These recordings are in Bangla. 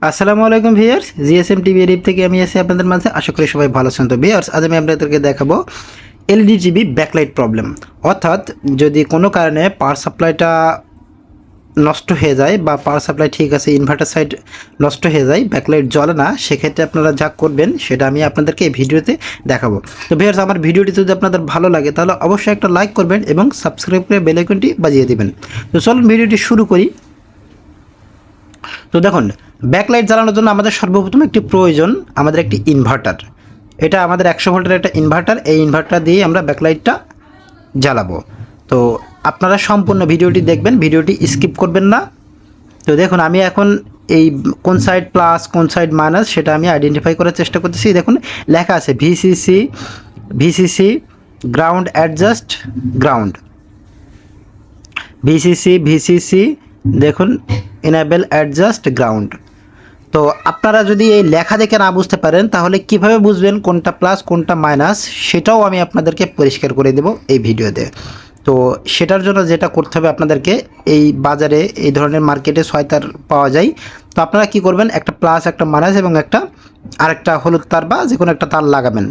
আসসালামু আলাইকুম ভিউয়ার্স, জিএসএম টিভি এর থেকে আমি আছি আপনাদের মাঝে। আশা করি সবাই ভালো আছেন। তো ভিউয়ার্স, আজ আমি আপনাদেরকে দেখাবো এলইডি টিভি ব্যাকলাইট প্রবলেম। অর্থাৎ যদি কোনো কারণে পাওয়ার সাপ্লাইটা নষ্ট হয়ে যায় বা পাওয়ার সাপ্লাই ঠিক আছে, ইনভার্টার সাইড নষ্ট হয়ে যায়, ব্যাকলাইট জ্বলে না, সেক্ষেত্রে আপনারা যা করবেন সেটা আমি আপনাদেরকে এই ভিডিওতে দেখাবো। তো ভিউয়ার্স, আমার ভিডিওটি যদি আপনাদের ভালো লাগে তাহলে অবশ্যই একটা লাইক করবেন এবং সাবস্ক্রাইব করে বেল আইকনটি বাজিয়ে দিবেন। তো চলুন ভিডিওটি শুরু করি। তো দেখুন, ব্যাকলাইট জ্বালানোর জন্য আমাদের সর্বপ্রথম একটি প্রয়োজন আমাদের একটি ইনভার্টার। এটা আমাদের 100 ভোল্টের একটা ইনভার্টার। এই ইনভার্টার দিয়ে আমরা ব্যাকলাইটটা জ্বালাবো। তো আপনারা সম্পূর্ণ ভিডিওটি দেখবেন, ভিডিওটি স্কিপ করবেন না। তো দেখুন, আমি এখন এই কোন সাইড প্লাস কোন সাইড মাইনাস সেটা আমি আইডেন্টিফাই করার চেষ্টা করতেছি। দেখুন লেখা আছে VCC ground adjust ground, VCC দেখুন এনেবল অ্যাডজাস্ট গ্রাউন্ড। তো আপনারা যদি এই লেখা দেখে না বুঝতে পারেন তাহলে কিভাবে বুঝবেন কোনটা প্লাস কোনটা মাইনাস, সেটাও আমি আপনাদেরকে পরিষ্কার করে দেব এই ভিডিওতে। তো সেটার জন্য যেটা করতে হবে আপনাদেরকে, এই বাজারে এই ধরনের মার্কেটে 6 তার পাওয়া যায়। তো আপনারা কি করবেন, একটা প্লাস একটা মাইনাস এবং আরেকটা হলুদ তার বা যে কোনো একটা তার লাগাবেন।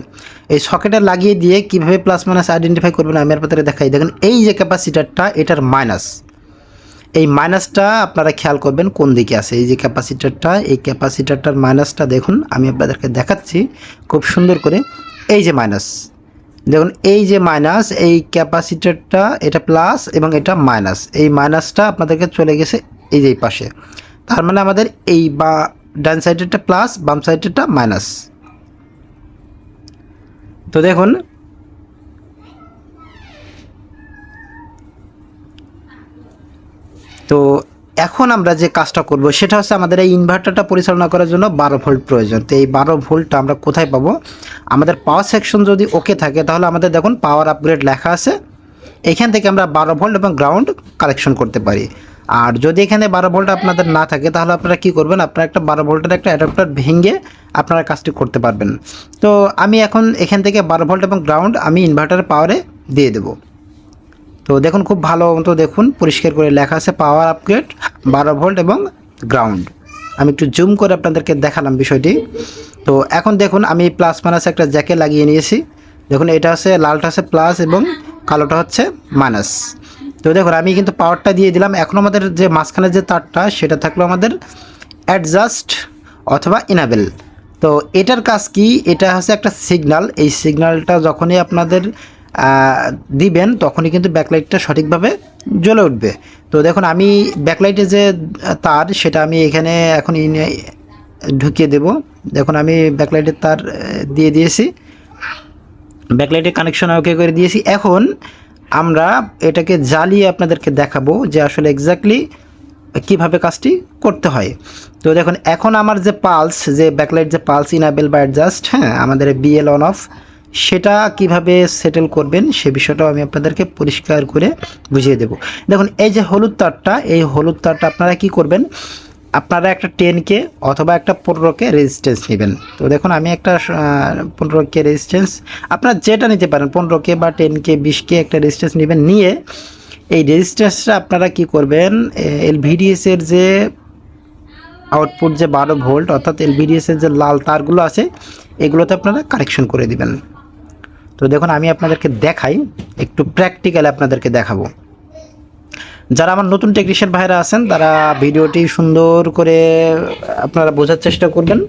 এই সকেটে লাগিয়ে দিয়ে কিভাবে প্লাস মাইনাস আইডেন্টিফাই করবেন আমি আপনাদের দেখাই। দেখেন এই যে ক্যাপাসিটারটা, এটার মাইনাস, এই মাইনাসটা আপনারা খেয়াল করবেন কোন দিকে আছে। এই যে ক্যাপাসিটারটা, এই ক্যাপাসিটারটার মাইনাসটা দেখুন, আমি আপনাদেরকে দেখাচ্ছি খুব সুন্দর করে। এই যে মাইনাস, দেখুন এই যে মাইনাস, এই ক্যাপাসিটারটা এটা প্লাস এবং এটা মাইনাস। এই মাইনাসটা আপনাদেরকে চলে গেছে এই যে পাশে। তার মানে আমাদের এই বা ডান সাইডেরটা প্লাস, বাম সাইডেরটা মাইনাস। তো দেখুন, তো এখন আমরা যে কাজটা করব সেটা হচ্ছে আমাদের এই ইনভার্টারটা পরিচালনা করার জন্য 12 ভোল্ট প্রয়োজন। তো এই 12 ভোল্টটা আমরা কোথায় পাবো? আমাদের পাওয়ার সেকশন যদি ওকে থাকে তাহলে আমাদের দেখুন পাওয়ার আপগ্রেড লেখা আছে, এখান থেকে আমরা 12 ভোল্ট এবং গ্রাউন্ড কালেকশন করতে পারি। আর যদি এখানে 12 ভোল্ট আপনাদের না থাকে তাহলে আপনারা কি করবেন, আপনারা একটা 12 ভোল্টের একটা অ্যাডাপ্টার ভেঙে আপনারা কাজটি করতে পারবেন। তো আমি এখন এখান থেকে 12 ভোল্ট এবং গ্রাউন্ড আমি ইনভার্টারের পাওয়ারে দিয়ে দেবো। তো দেখুন খুব ভালো মতো দেখুন, পরিষ্কার করে লেখা আছে পাওয়ার আপগ্রেড 12 ভোল্ট এবং গ্রাউন্ড। আমি একটু জুম করে আপনাদেরকে দেখালাম বিষয়টি। তো এখন দেখুন আমি প্লাস মাইনাস একটা জ্যাকে লাগিয়ে নিয়েছি। দেখুন এটা হচ্ছে লালটা হচ্ছে প্লাস এবং কালোটা হচ্ছে মাইনাস। তো দেখুন আমি কিন্তু পাওয়ারটা দিয়ে দিলাম। এখন আমাদের যে মাঝখানে যে তারটা সেটা থাকলো আমাদের অ্যাডজাস্ট অথবা ইনাবেল। তো এটার কাজ কি? এটা হচ্ছে একটা সিগন্যাল। এই সিগন্যালটা যখনই আপনাদের দিবেন তখনই কিন্তু ব্যাকলাইটটা সঠিকভাবে জ্বলে উঠবে। তো দেখুন আমি ব্যাকলাইটের যে তার সেটা আমি এখানে এখন ঢুকিয়ে দেব। দেখুন আমি ব্যাকলাইটের তার দিয়ে দিয়েছি, ব্যাকলাইটের কানেকশন ওকে করে দিয়েছি। এখন আমরা এটাকে জ্বালিয়ে আপনাদেরকে দেখাবো যে আসলে এক্স্যাক্টলি কীভাবে কাজটি করতে হয়। তো দেখুন এখন আমার যে পালস, যে ব্যাকলাইট যে পালস ইনাবেল বা অ্যাডজাস্ট, হ্যাঁ আমাদের বিএল অন অফ, সেটা কিভাবে সেটেল করবেন সে বিষয়টাও আমি আপনাদেরকে পরিষ্কার করে বুঝিয়ে দেব। দেখুন এই যে হলুদ তারটা, এই হলুদ তারটা আপনারা কি করবেন, আপনারা একটা 10K অথবা একটা 15K রেজিস্ট্যান্স নেবেন। তো দেখুন আমি একটা 15K রেজিস্ট্যান্স, আপনারা যেটা নিতে পারেন 15K বা 10K 20K একটা রেজিস্ট্যান্স নেবেন। নিয়ে এই রেজিস্ট্যান্সটা আপনারা কি করবেন, এলভিডিএসের যে আউটপুট যে 12 ভোল্ট অর্থাৎ এলভিডিএসের যে লাল তারগুলো আছে এগুলোতে আপনারা কানেকশন করে দিবেন। তো দেখুন আমি আপনাদেরকে দেখাই, একটু প্র্যাকটিক্যালি আপনাদেরকে দেখাবো। যারা আমার নতুন টেকনিশিয়ান ভাইরা আছেন তারা ভিডিওটি সুন্দর করে আপনারা বোঝার চেষ্টা করবেন,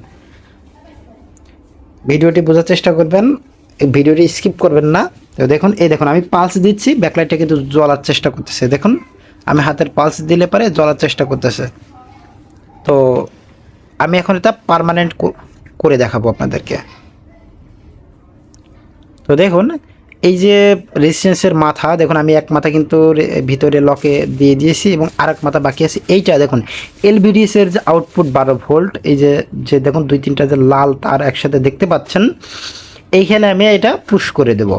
ভিডিওটি বোঝার চেষ্টা করবেন, ভিডিওটি স্কিপ করবেন না। তো দেখুন এই দেখুন আমি পালস দিচ্ছি, ব্যাকলাইটটা কিন্তু জ্বলার চেষ্টা করতেছে। দেখুন আমি হাতের পালস দিলে পরে জ্বলার চেষ্টা করতেছে। তো আমি এখন এটা পার্মানেন্ট করে দেখাবো আপনাদেরকে। তো দেখুন এই যে রেজিস্ট্যান্সের মাথা, দেখুন আমি এক মাথা কিন্তু ভিতরে লকে দিয়ে দিয়েছি এবং আরেক মাথা বাকি আছে। এইটা দেখুন এলভিডিএসের যে আউটপুট 12 ভোল্ট, এই যে যে দেখুন 2-3টা যে লাল তার একসাথে দেখতে পাচ্ছেন, এইখানে আমি এটা পুশ করে দেব।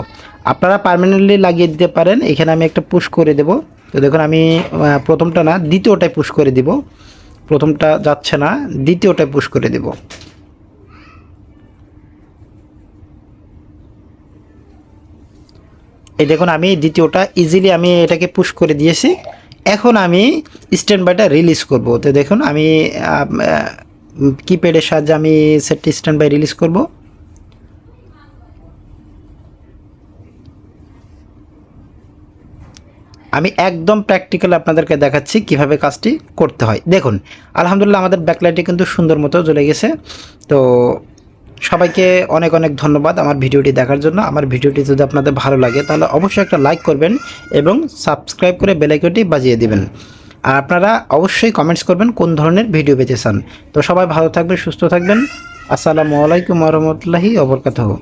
আপনারা পার্মানেন্টলি লাগিয়ে দিতে পারেন, এখানে আমি একটা পুশ করে দেব। তো দেখুন আমি প্রথমটা না দ্বিতীয়টায় পুশ করে দিব, প্রথমটা যাচ্ছে না দ্বিতীয়টায় পুশ করে দেব। এই দেখুন আমি দ্বিতীয়টা ইজিলি আমি এটাকে পুশ করে দিয়েছি। এখন আমি স্ট্যান্ড বাইটা রিলিজ করব। তো দেখুন আমি কিপ্যাডের সাহায্যে আমি সেটটি স্ট্যান্ড বাই রিলিজ করব। আমি একদম প্র্যাকটিক্যাল আপনাদেরকে দেখাচ্ছি কিভাবে কাজটি করতে হয়। দেখুন আলহামদুলিল্লাহ আমাদের ব্যাকলাইটে কিন্তু সুন্দর মতো জ্বলে গেছে। তো সবাইকে অনেক অনেক ধন্যবাদ আমার ভিডিওটি দেখার জন্য। আমার ভিডিওটি যদি আপনাদের ভালো লাগে তাহলে অবশ্যই একটা লাইক করবেন এবং সাবস্ক্রাইব করে বেল আইকনটি বাজিয়ে দিবেন। আর আপনারা অবশ্যই কমেন্টস করবেন কোন ধরনের ভিডিও পেতে চান। তো সবাই ভালো থাকবেন, সুস্থ থাকবেন। আসসালামু আলাইকুম ওয়া রাহমাতুল্লাহি ওয়া বারাকাতুহু।